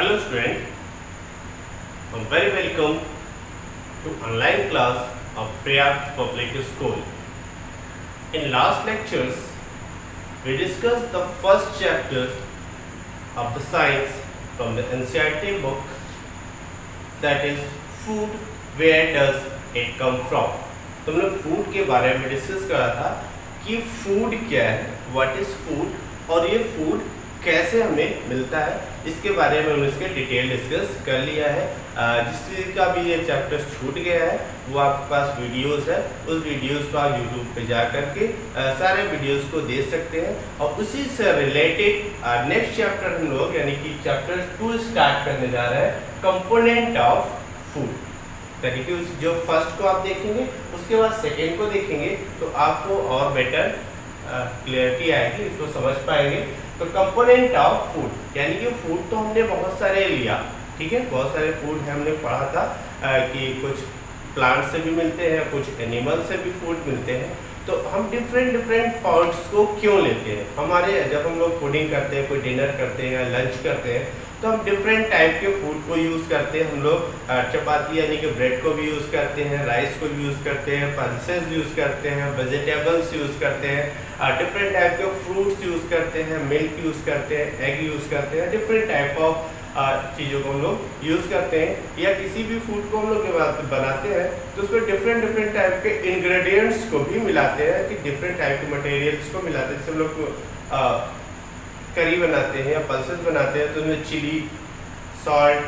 Hello student, very welcome to online class of Priyat Public School. In last lectures, we discussed the first chapter of the science from the NCERT book, that is food, where does it come from. तो हमने food के बारे में discuss करा था कि food क्या है, व्हाट इज फूड और ये फूड कैसे हमें मिलता है, इसके बारे में हमने इसके डिटेल डिस्कस कर लिया है। जिसका भी ये चैप्टर छूट गया है वो आपके पास वीडियोस है, उस वीडियोस को आप यूट्यूब पे जा करके सारे वीडियोस को देख सकते हैं। और उसी से रिलेटेड नेक्स्ट चैप्टर हम लोग यानी कि चैप्टर 2 स्टार्ट करने जा रहे हैं, कंपोनेंट ऑफ फूड। यानी कि जो फर्स्ट को आप देखेंगे उसके बाद सेकेंड को देखेंगे तो आपको और बेटर क्लियरिटी आएगी, इसको समझ पाएंगे। तो कंपोनेंट ऑफ फूड यानी कि फूड तो हमने बहुत सारे लिया, ठीक है, बहुत सारे फूड है हमने पढ़ा था कि कुछ प्लांट से भी मिलते हैं, कुछ एनिमल से भी फूड मिलते हैं। तो हम डिफरेंट फूड्स को क्यों लेते हैं? हमारे जब हम लोग फूडिंग करते हैं, कोई डिनर करते हैं या लंच करते हैं तो हम डिफरेंट टाइप के फूड को यूज़ करते हैं। हम लोग चपाती यानी कि ब्रेड को भी यूज़ करते हैं, राइस को भी यूज़ करते हैं, पल्सेस यूज़ करते हैं, वेजिटेबल्स यूज़ करते हैं, डिफरेंट टाइप के फ्रूट्स यूज़ करते हैं, मिल्क यूज़ करते हैं, एग यूज़ करते हैं, डिफरेंट टाइप ऑफ चीज़ों को हम लोग यूज़ करते हैं। या किसी भी फूड को हम लोग बनाते हैं तो उसमें डिफरेंट टाइप के इंग्रेडिएंट्स को भी मिलाते हैं, कि डिफरेंट टाइप के मटेरियल्स को मिलाते हैं। जैसे हम लोग करी बनाते हैं या पल्सेस बनाते हैं तो उसमें चिली, सॉल्ट,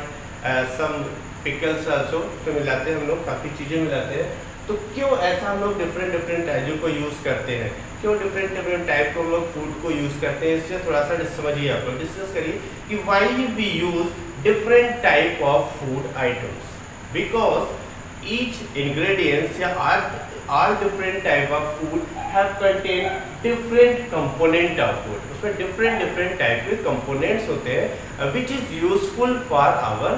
सम पिकल्स आल्सो तो मिलाते हैं, हम लोग काफ़ी चीज़ें मिलाते हैं। तो क्यों ऐसा हम लोग डिफरेंट टाइप को यूज़ करते हैं, क्यों डिफरेंट टाइप को हम लोग फूड को यूज़ करते हैं, इससे थोड़ा सा समझिए, आप लोग डिस्कस करिए कि why we use different type of food items. Because each ingredients या all different type of food have contained different component of food। उसमें different type के components होते हैं which is useful for our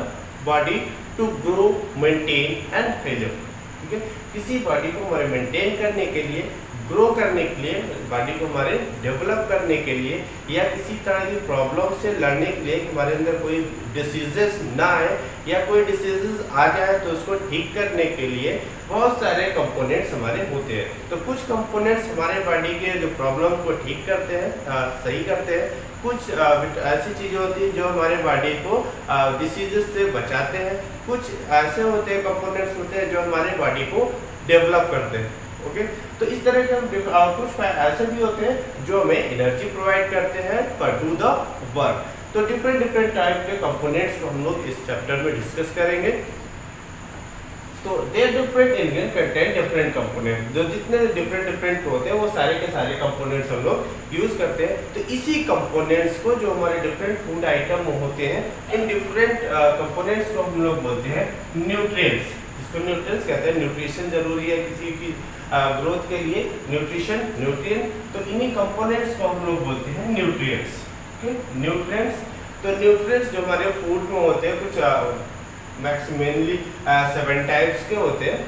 body to grow, maintain and develop। ठीक है, किसी body को हमारे मेंटेन करने के लिए, ग्रो करने के लिए, बॉडी को हमारे डेवलप करने के लिए या किसी तरह की प्रॉब्लम से लड़ने के लिए, हमारे अंदर कोई डिसीजेस ना आए या कोई डिसीजेस आ जाए तो उसको ठीक करने के लिए बहुत सारे कंपोनेंट्स हमारे होते हैं। तो कुछ कंपोनेंट्स हमारे बॉडी के जो प्रॉब्लम को ठीक करते हैं, सही करते हैं। कुछ ऐसी चीज़ें होती हैं जो हमारे बॉडी को डिसीजेस से बचाते हैं। कुछ ऐसे होते हैं, कंपोनेंट्स होते हैं जो हमारे बॉडी को डेवलप करते हैं। ओके, तो इस तरह के हम कुछ ऐसे भी होते हैं जो हमें एनर्जी प्रोवाइड करते हैं फॉर डू द वर्क। तो डिफरेंट टाइप के कंपोनेंट्स को हम लोग इस चैप्टर में डिस्कस करेंगे। तो they different ingredient contain different component, जो जितने डिफरेंट होते हैं वो सारे के सारे कंपोनेंट्स हम लोग यूज करते हैं। तो इसी कंपोनेंट्स को जो हमारे डिफरेंट फूड आइटम होते हैं, इन डिफरेंट कंपोनेंट्स को हम लोग बोलते हैं न्यूट्रिएंट्स। इसको न्यूट्रिएंट्स कहते हैं। न्यूट्रिशन जरूरी है किसी की ग्रोथ के लिए, न्यूट्रिशन, न्यूट्रिएंट। तो इन्हीं कंपोनेंट्स को हम लोग बोलते हैं न्यूट्रिएंट्स। न्यूट्रिएंट्स, तो न्यूट्रिएंट्स जो हमारे फूड में होते हैं कुछ मैक्सिमली 7 टाइप्स के होते हैं।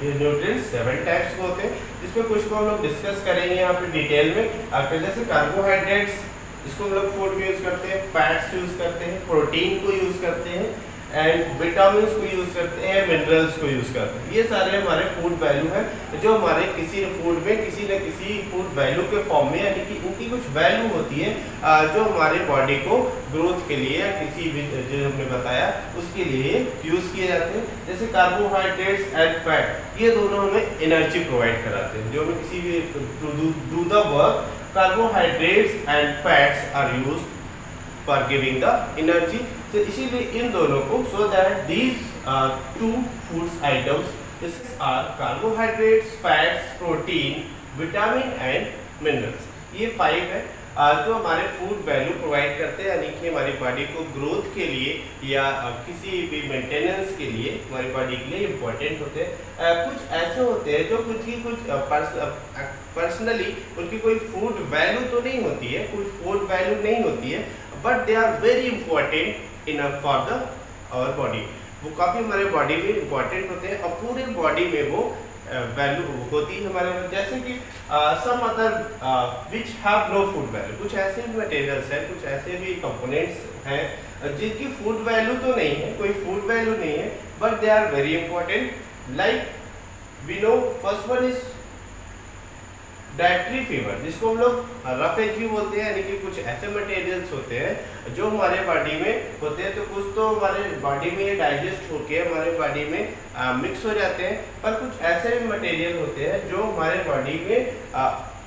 ये न्यूट्रिएंट्स 7 टाइप्स के होते हैं, जिसमें कुछ को हम लोग डिस्कस करेंगे यहाँ पे डिटेल में। पहले से कार्बोहाइड्रेट्स, इसको हम लोग फूड में यूज़ करते हैं, फैट्स यूज़ करते हैं, प्रोटीन को यूज़ करते हैं एंड विटामिन्स को यूज़ करते हैं, मिनरल्स को यूज़ करते हैं। ये सारे हमारे फूड वैल्यू है जो हमारे किसी फूड में किसी न किसी फूड वैल्यू के फॉर्म में, यानी कि इनकी कुछ वैल्यू होती है जो हमारे बॉडी को ग्रोथ के लिए या किसी भी जो हमने बताया उसके लिए यूज़ किए जाते हैं। जैसे कार्बोहाइड्रेट्स एंड फैट, ये दोनों हमें एनर्जी प्रोवाइड कराते हैं। जो हमें किसी भी do the work, carbohydrates and fats are used for giving the energy। तो इसीलिए इन दोनों को, so that these two foods items, this are carbohydrates, fats, protein, vitamin and minerals। ये 5 है जो हमारे फूड वैल्यू प्रोवाइड करते हैं, यानी कि हमारी बॉडी को ग्रोथ के लिए या किसी भी मेंटेनेंस के लिए हमारी बॉडी के लिए इम्पोर्टेंट होते हैं। कुछ ऐसे होते हैं जो कुछ पर्सनली उनकी कोई फूड वैल्यू तो नहीं होती है, कोई फूड वैल्यू नहीं होती है, but they are very important enough for the our body. वो काफ़ी हमारे बॉडी में इंपॉर्टेंट होते हैं और पूरे बॉडी में वो वैल्यू होती है हमारे में, जैसे कि some other which have no food value, कुछ ऐसे भी मटेरियल्स हैं, कुछ ऐसे भी कंपोनेंट्स हैं जिनकी फूड वैल्यू तो नहीं है, कोई फूड वैल्यू नहीं है, but they are very important. Like we know first one is dietary fibre, जिसको हम लोग रफ एज भी बोलते हैं, यानी कि कुछ ऐसे मटेरियल्स होते हैं जो हमारे बॉडी में होते हैं, तो कुछ तो हमारे बॉडी में डाइजेस्ट होके हमारे बॉडी में मिक्स हो जाते हैं, पर कुछ ऐसे भी मटेरियल होते हैं जो हमारे बॉडी में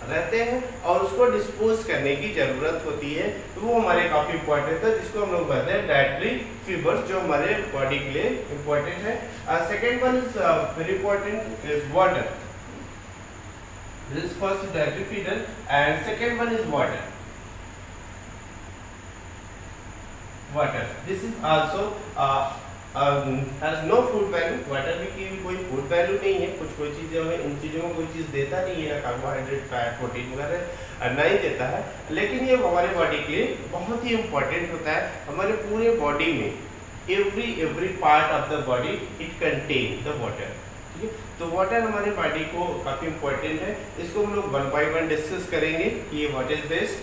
रहते हैं और उसको डिस्पोज करने की ज़रूरत होती है, तो वो हमारे काफ़ी इंपॉर्टेंट है, जिसको हम लोग कहते हैं डाइटरी फीवर्स, जो हमारे बॉडी के लिए इंपॉर्टेंट है। Second one is very important is water. This is first dietary feeder and second one is water. Water. This is also has no food value. Water भी की भी कोई food value नहीं है, कोई चीज़ें हमें इन चीज़ों में कोई चीज़ देता नहीं है, ना कार्बोहाइड्रेट, फैट, प्रोटीन वगैरह नहीं देता है, लेकिन ये हमारे बॉडी के लिए बहुत ही इम्पोर्टेंट होता है। हमारे पूरे बॉडी में every part of the body it contain the water. तो वाटर हमारे बॉडी को काफ़ी इंपॉर्टेंट है, इसको हम लोग 1 by 1 डिस्कस करेंगे कि ये व्हाट इज दिस,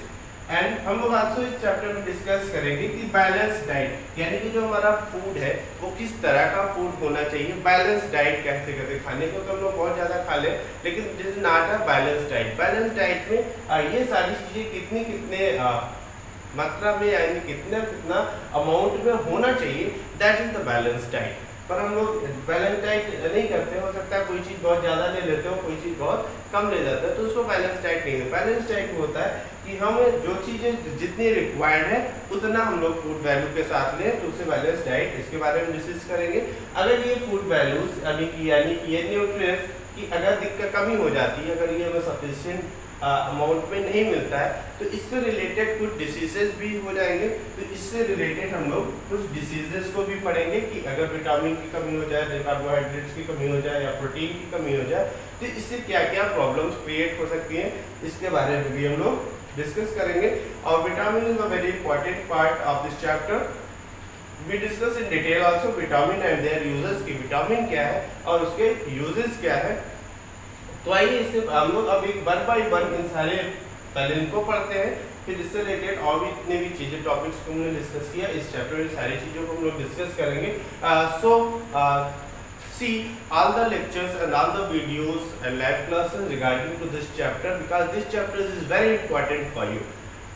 एंड हम लोग आज इस चैप्टर में डिस्कस करेंगे कि बैलेंस डाइट, यानी कि जो हमारा फूड है वो किस तरह का फूड होना चाहिए। बैलेंस डाइट कैसे करते, खाने को तो हम लोग बहुत ज़्यादा खा लें, लेकिन this is not a balance diet. Balance diet में ये सारी चीज़ें कितने मात्रा में, यानी कितना अमाउंट में होना चाहिए, that is the balance diet. पर हम लोग बैलेंस डाइट नहीं करते, हो सकता है कोई चीज़ बहुत ज़्यादा ले लेते हो, कोई चीज़ बहुत कम ले जाते हैं, तो उसको बैलेंस डाइट नहीं है। बैलेंस डाइट में होता है कि हम जो चीज़ें जितनी रिक्वायर्ड है उतना हम लोग फूड वैल्यू के साथ लें, तो उससे बैलेंस डाइट, इसके बारे में डिस्कस करेंगे। अगर ये फूड वैल्यूज यानी कि ये न्यूट्रिएंट्स की अगर दिक्कत कमी हो जाती है, अगर ये हमें सफिशिएंट अमाउंट में नहीं मिलता है, तो इससे रिलेटेड कुछ डिसीजेस भी हो जाएंगे। तो इससे रिलेटेड हम लोग कुछ डिसीजेस को भी पढ़ेंगे कि अगर विटामिन की कमी हो जाए, कार्बोहाइड्रेट्स की कमी हो जाए या प्रोटीन की कमी हो जाए, तो इससे क्या क्या प्रॉब्लम्स क्रिएट हो सकती हैं, इसके बारे में भी हम लोग डिस्कस करेंगे। और vitamin is a very important part of this chapter. We discuss in detail also vitamin and their uses, कि विटामिन क्या है और उसके यूजेस क्या है। तो आइए इससे हम लोग अभी 1 by 1 इन सारे पहले इनको पढ़ते हैं, फिर इससे रिलेटेड और भी इतने भी चीज़ें टॉपिक्स को हमने डिस्कस किया, इस चैप्टर में सारी चीज़ों को हम लोग डिस्कस करेंगे। see all the lectures and all the videos and live classes regarding to this chapter, because this chapter is very important for you,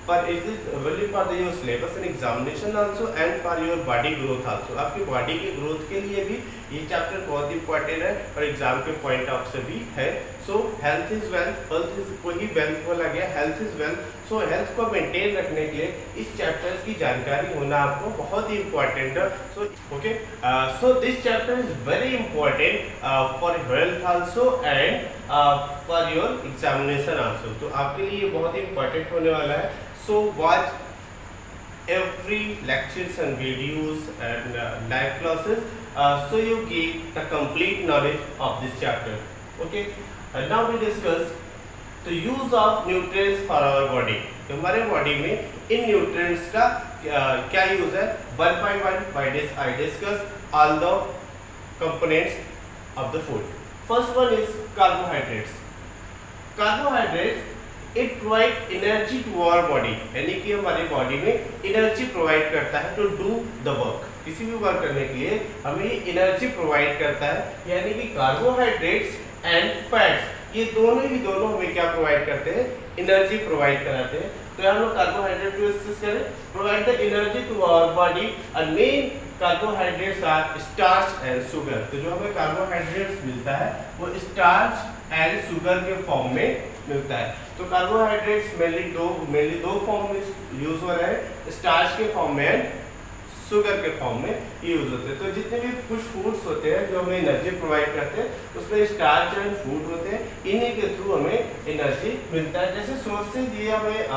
for it is only for your syllabus and examination also and for your body growth also। आपकी body के growth के लिए भी ये chapter बहुत important है और exam के पॉइंट ऑफ से भी है। सो health is wealth, health is वही वेल्थ बोला गया, health is wealth. So health को मेंटेन रखने के लिए इस चैप्टर्स की जानकारी होना आपको बहुत ही इंपॉर्टेंट है। So okay, so this chapter is very important for health also and for your examination also. तो आपके लिए ये बहुत ही इंपॉर्टेंट होने वाला है। So watch every lectures and videos and live classes, so you get the complete knowledge of this chapter. Okay, now we discuss the use of nutrients for our body। तो हमारे बॉडी में इन nutrients का क्या use है, 1 by 1 by this I discuss all the components of the food। First one is carbohydrates। Carbohydrates it provide energy to our body, यानी कि हमारी body में एनर्जी प्रोवाइड करता है टू डू द वर्क। किसी भी वर्क करने के लिए हमें एनर्जी प्रोवाइड करता है, यानी कि कार्बोहाइड्रेट्स एंड फैट्स ये दोनों हमें क्या प्रोवाइड करते हैं, एनर्जी प्रोवाइड कराते हैं। तो यहाँ लोग कार्बोहाइड्रेट को डिस्कस करें, provide the energy to our body and main carbohydrates are starch and sugar. तो जो हमें कार्बोहाइड्रेट्स मिलता है वो स्टार्च एंड शुगर के फॉर्म में मिलता है। तो कार्बोहाइड्रेट्स मेनली दो फॉर्म में यूज हो रहे हैं, स्टार्च के फॉर्म में एंड शुगर के फॉर्म में यूज होते हैं। तो जितने भी कुछ फूड्स होते हैं जो हमें एनर्जी प्रोवाइड करते हैं उसमें स्टार्च एंड फूड होते हैं, इन्हीं के थ्रू हमें एनर्जी मिलता है। जैसे सोर्सेज ये हमें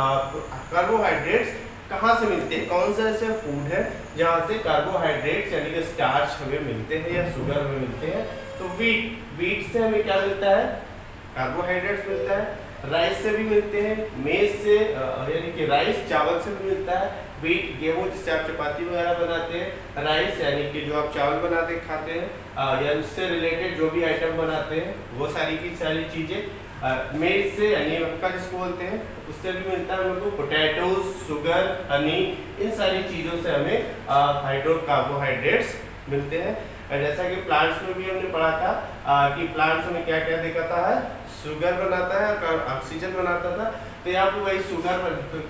कार्बोहाइड्रेट्स कहाँ से मिलते हैं, कौन सा ऐसे फूड है जहाँ से कार्बोहाइड्रेट्स यानी कि स्टार्च हमें मिलते हैं या शुगर हमें मिलते हैं। तो वीट से हमें क्या मिलता है, कार्बोहाइड्रेट्स मिलता है। राइस से भी मिलते हैं, मेज से यानी कि राइस चावल से भी मिलता है, व्हीट गेहूं जिससे आप चपाती वगैरह बनाते हैं, राइस यानी कि जो आप चावल बनाते खाते हैं या उससे रिलेटेड जो भी आइटम बनाते हैं वो सारी की सारी चीज़ें। मेज से यानी मक्का जिसको बोलते हैं उससे भी मिलता है हम लोग को, पोटैटोज, शुगर, हनी, इन सारी चीज़ों से हमें कार्बोहाइड्रेट्स मिलते हैं। जैसा कि प्लांट्स में भी हमने पढ़ा था कि प्लांट्स में क्या क्या दिखाता है, शुगर बनाता है, ऑक्सीजन बनाता था। तो यहाँ पे वही शुगर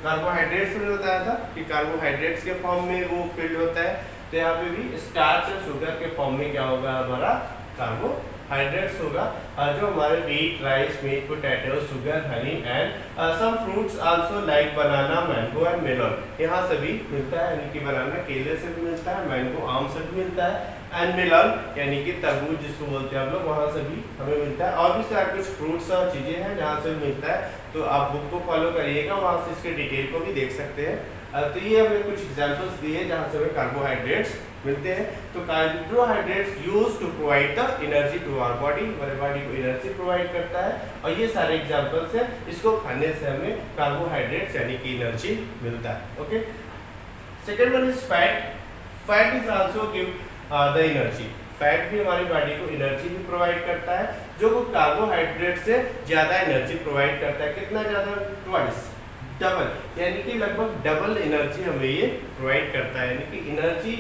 कार्बोहाइड्रेट्स में बताया था कि कार्बोहाइड्रेट्स के फॉर्म में वो फील्ड होता है। तो यहाँ पे भी स्टार्च और शुगर के फॉर्म में क्या होगा, हमारा कार्बोहाइड्रेट्स होगा, जो हमारे wheat, rice, meat, potato, sugar, honey and some fruits also like banana, mango and melon, यहाँ से भी मिलता है। यानी कि बनाना केले से भी मिलता है, मैंगो आम से भी मिलता है, एंड मेलन यानी कि तरबूज जिसको बोलते हैं हम लोग, वहाँ से भी हमें मिलता है। और भी सारे कुछ फ्रूट्स और चीज़ें हैं जहाँ से मिलता है, तो आप बुक को फॉलो करिएगा, वहाँ से इसके डिटेल को भी देख सकते हैं। तो ये हमें कुछ एग्जांपल्स दिए जहाँ से हमें कार्बोहाइड्रेट्स मिलते हैं। तो carbohydrates use to provide the energy to our body, हमारे बॉडी को एनर्जी प्रोवाइड करता है, और ये सारे एग्जांपल्स हैं, इसको खाने से हमें कार्बोहाइड्रेट्स यानी कि एनर्जी मिलता है। Okay, second one is fat. Fat is also give the energy. Fat भी हमारी बॉडी को एनर्जी भी प्रोवाइड करता है, जो कार्बोहाइड्रेट से ज़्यादा एनर्जी प्रोवाइड करता है। कितना ज़्यादा? ट्वाइस, डबल, यानी कि लगभग डबल एनर्जी हमें ये प्रोवाइड करता है। यानी कि energy,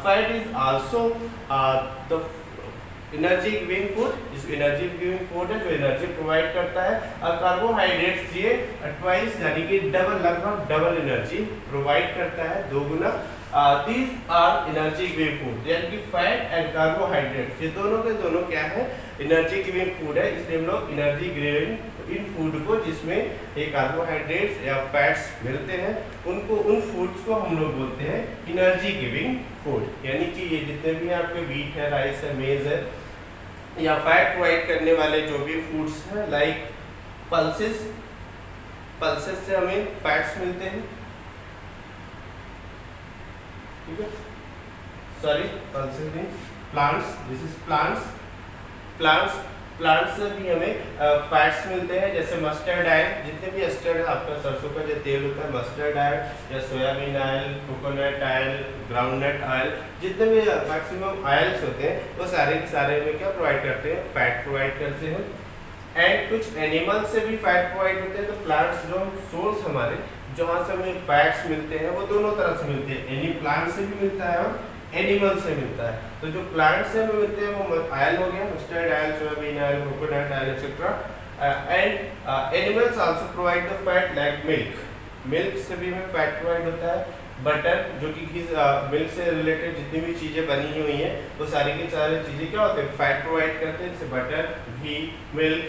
fat is also the energy giving food, इस एनर्जी गिविंग फूड है जो एनर्जी प्रोवाइड करता है। और कार्बोहाइड्रेट्स ये ट्वाइस यानी कि डबल, लगभग डबल एनर्जी प्रोवाइड करता है, दो गुना। These are energy giving food, यानी कि फैट एंड कार्बोहाइड्रेट ये दोनों के दोनों क्या है, एनर्जी गिविंग फूड है। इसलिए हम लोग एनर्जी गिविंग इन फूड को, जिसमें ये कार्बोहाइड्रेट्स या फैट्स मिलते हैं, उनको, उन फूड्स को हम लोग बोलते हैं एनर्जी गिविंग फूड। यानी कि ये जितने भी आपके व्हीट है, राइस है, मेज है, या फैट प्रोवाइड करने वाले जो भी फूड्स हैं, लाइक पल्सेस, पल्सेस से हमें फैट्स मिलते हैं, ठीक है, sorry pulses means plants, this is plants, plants से भी हमें फैट्स मिलते हैं, जैसे मस्टर्ड ऑयल, जितने भी मस्टर्ड आपका सरसों का जो तेल होता है, मस्टर्ड ऑयल या soybean oil, coconut oil, groundnut oil, जितने भी मैक्सिमम ऑयल्स होते हैं वो सारे के सारे में क्या प्रोवाइड करते हैं, फैट प्रोवाइड करते हैं। एंड कुछ एनिमल्स से भी फैट प्रोवाइड होते हैं। तो प्लांट्स जो सोर्स हमारे जहाँ से हमें फैट्स मिलते हैं वो दोनों तरह से मिलते हैं, एनी प्लांट से भी मिलता है और एनिमल से मिलता है। तो जो प्लांट से हमें मिलते हैं वो ऑयल हो गया, mustard oil, soybean oil, coconut oil etcetera. And animals also provide the fat like milk, milk से भी हमें फैट प्रोवाइड होता है। बटर, जो कि मिल्क से रिलेटेड जितनी भी चीज़ें बनी हुई हैं वो सारी की सारी चीज़ें क्या होते हैं, फैट प्रोवाइड करते हैं, जैसे butter, ghee, milk,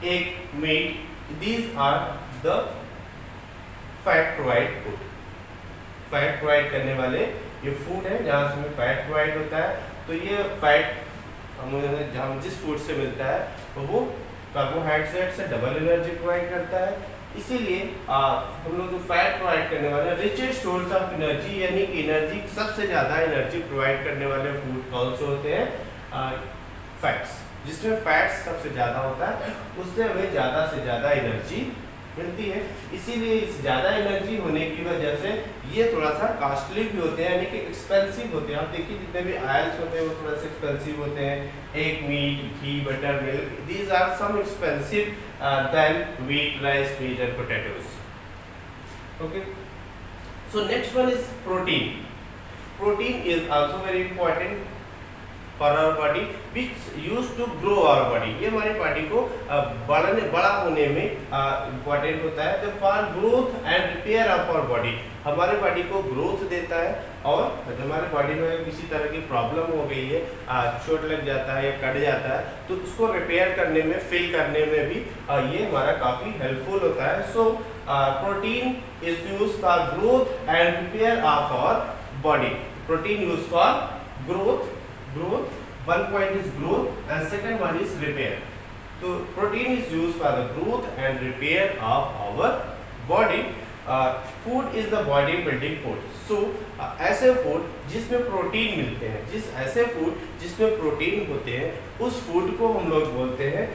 egg, meat, these are the fat provide food. Fat provide करने वाले ये फूड है जहाँ से हमें फैट प्रोवाइड होता है। तो ये फैट हम जिस फूड से मिलता है तो वो कार्बोहाइड्रेट से डबल एनर्जी प्रोवाइड करता है। इसीलिए हम लोग जो फैट प्रोवाइड करने वाले रिचेस्ट सोर्स ऑफ एनर्जी, यानी कि एनर्जी सबसे ज़्यादा एनर्जी प्रोवाइड करने वाले फूड कौन से होते हैं, फैट्स। जिसमें फैट्स सबसे ज़्यादा होता है उससे हमें ज़्यादा से ज़्यादा एनर्जी मिलती है। इसीलिए इस ज़्यादा एनर्जी होने की वजह से ये थोड़ा सा कॉस्टली भी होते हैं, यानी कि एक्सपेंसिव होते हैं। आप देखिए जितने भी ऑयल्स होते हैं वो थोड़ा सा एक्सपेंसिव होते हैं, egg, meat, ghee, butter, milk, these are some expensive than wheat, rice, meat and potatoes. Okay, so next one is protein. Protein is also very important for our body which use to grow our body. ये हमारी body को बड़ा होने में important होता है। तो for growth and repair of our body, हमारे बॉडी को ग्रोथ देता है। और हमारे बॉडी में किसी तरह की प्रॉब्लम हो गई है, चोट लग जाता है या कट जाता है, तो उसको रिपेयर करने में, फिल करने में भी ये हमारा काफ़ी हेल्पफुल होता है। So protein is use for growth and repair of our body. Protein use for growth, one point is growth and second one is repair. So protein is used for the growth and repair of our body. Food is the body building food. So ऐसे food जिसमें protein मिलते हैं, ऐसे food जिसमें protein होते हैं, उस food को हम लोग बोलते हैं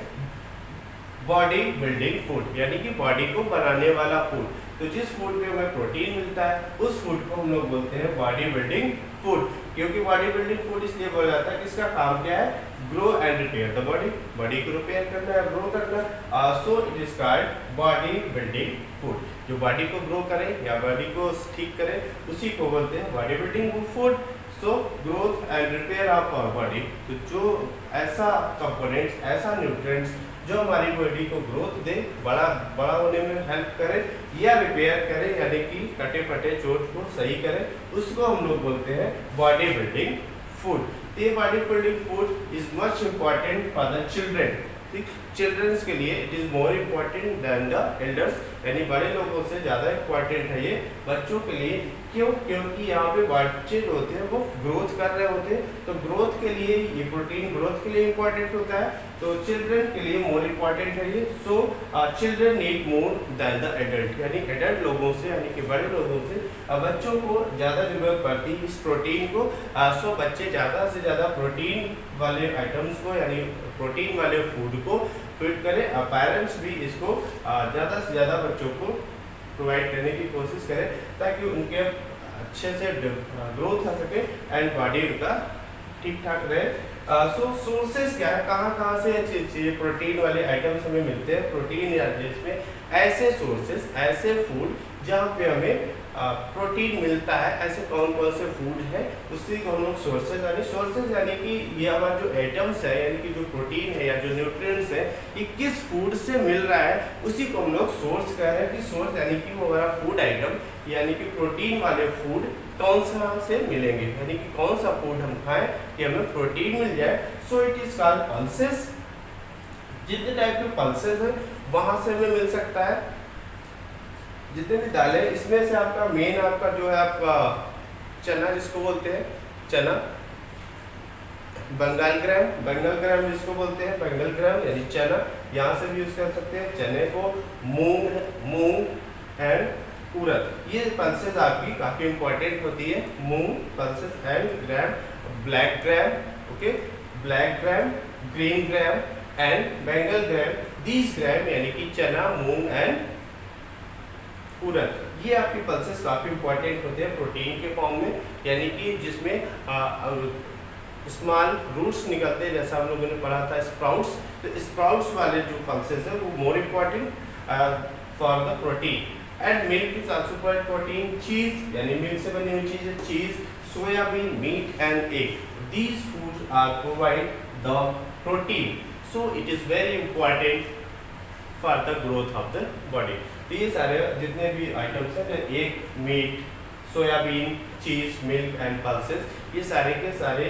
बॉडी बिल्डिंग फूड, यानी कि बॉडी को बनाने वाला फूड। तो जिस फूड में हमें प्रोटीन मिलता है उस फूड को हम लोग बोलते हैं बॉडी बिल्डिंग फूड। क्योंकि बॉडी बिल्डिंग फूड इसलिए बोला जाता है कि इसका काम क्या है, grow and repair the body, body को रिपेयर करना है, ग्रो करना। सो it is called body building food. जो बॉडी को ग्रो करे या बॉडी को ठीक करे उसी को बोलते हैं body building food. So growth and repair of our body, तो जो ऐसा कंपोनेंट्स, ऐसा न्यूट्रिएंट्स जो हमारी बॉडी को ग्रोथ दे, बड़ा होने में हेल्प करे या रिपेयर करे, यानी कि कटे फटे चोट को सही करे, उसको हम लोग बोलते हैं बॉडी बिल्डिंग फूड। ये body building food is much important for the children. ठीक, चिल्ड्रंस के लिए it is more important than the elders, यानी बड़े लोगों से ज़्यादा इम्पॉर्टेंट है ये बच्चों के लिए। क्यों? क्योंकि यहाँ पे बच्चे जो होते हैं वो ग्रोथ कर रहे होते हैं, तो ग्रोथ के लिए ये प्रोटीन ग्रोथ के लिए इम्पॉर्टेंट होता है, तो चिल्ड्रन के लिए मोर इम्पॉर्टेंट है ये। So children need more than the adult, यानी एडल्ट लोगों से, यानी कि बड़े लोगों से बच्चों को ज़्यादा जरूरत पड़ती है इस प्रोटीन को। सो बच्चे ज़्यादा से ज़्यादा प्रोटीन वाले आइटम्स को, यानी प्रोटीन वाले फूड को फीड करें। पेरेंट्स भी इसको ज़्यादा से ज़्यादा बच्चों को प्रोवाइड करने की कोशिश करें ताकि उनके अच्छे से ग्रोथ आ सके एंड बॉडी उनका ठीक ठाक रहे। सो सोर्सेज क्या है, कहाँ से अच्छे प्रोटीन वाले आइटम्स हमें मिलते हैं। प्रोटीन या जिसमें ऐसे सोर्सेज, ऐसे फूड जहाँ पे हमें प्रोटीन मिलता है, ऐसे कौन कौन से फूड है उसी को हम लोग सोर्सेज, यानी कि ये हमारा जो आइटम्स है, यानी कि जो प्रोटीन है या जो न्यूट्रिएंट्स है, ये किस फूड से मिल रहा है उसी को हम लोग सोर्स कह रहे हैं। कि सोर्स यानी कि वो हमारा फूड आइटम, यानी कि प्रोटीन वाले फूड कौन सा से मिलेंगे, यानी कि कौन सा फूड हम खाएं कि हमें प्रोटीन मिल जाए। सो इट इज कॉल्ड पल्सेस। जितने टाइप के पल्सेस हैं वहां से हमें मिल सकता है, जितने भी दालें, इसमें से आपका मेन आपका जो है आपका चना जिसको बोलते हैं, चना, बंगाल ग्राम जिसको बोलते हैं, बंगाल ग्राम यानी चना, यहाँ से भी यूज कर सकते हैं चने को। मूंग एंड उड़द, ये पल्सेस आपकी काफी इंपॉर्टेंट होती है। Moong pulses and gram, black gram, okay, black gram, green gram and Bengal gram. These gram यानी कि चना, मूंग एंड उड़द, ये आपकी पल्सेस काफी इंपॉर्टेंट होते हैं प्रोटीन के फॉर्म में, यानी कि जिसमें स्मॉल रूट्स निकलते हैं, जैसा हम लोगों ने पढ़ा था स्प्राउट्स। तो स्प्राउट्स वाले जो पल्सेस है वो more important for the protein. And milk is also for protein. Cheese यानी मिल्क से बनी हुई चीज है, cheese, soybean, meat and egg, these foods are provide the protein. So it is very important for the growth of the body. तो ये सारे जितने भी आइटम्स हैं, egg, meat, soybean, cheese, milk and pulses, ये सारे के सारे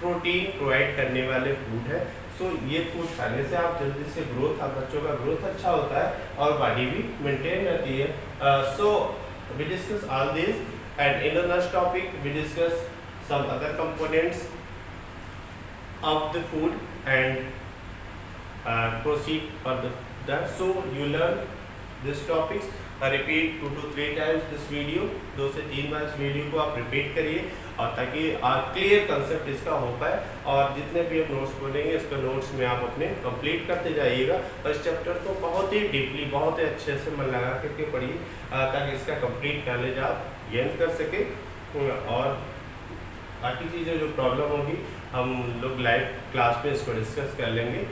प्रोटीन प्रोवाइड करने वाले फूड है। सो ये फूड खाने से आप जल्दी से ग्रोथ, आप बच्चों का ग्रोथ अच्छा होता है और बॉडी भी मेंटेन रहती है। So we discuss all this and in the next topic we discuss some other components of the food and proceed further. So you learn this topics. Repeat 2 to 3 times this video. 2 से 3 बार इस video को आप repeat करिए और ताकि clear concept इसका हो पाए। और जितने भी आप नोट्स बोलेंगे इसका नोट्स में आप अपने कंप्लीट करते जाइएगा और इस चैप्टर को बहुत ही डीपली, बहुत ही अच्छे से मन लगा करके पढ़िए ताकि इसका कंप्लीट नॉलेज आप गेन कर सके। और बाकी चीज़ें जो प्रॉब्लम होगी हम लोग लाइव क्लास में इसको डिस्कस कर लेंगे।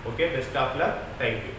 Okay, best of luck, thank you.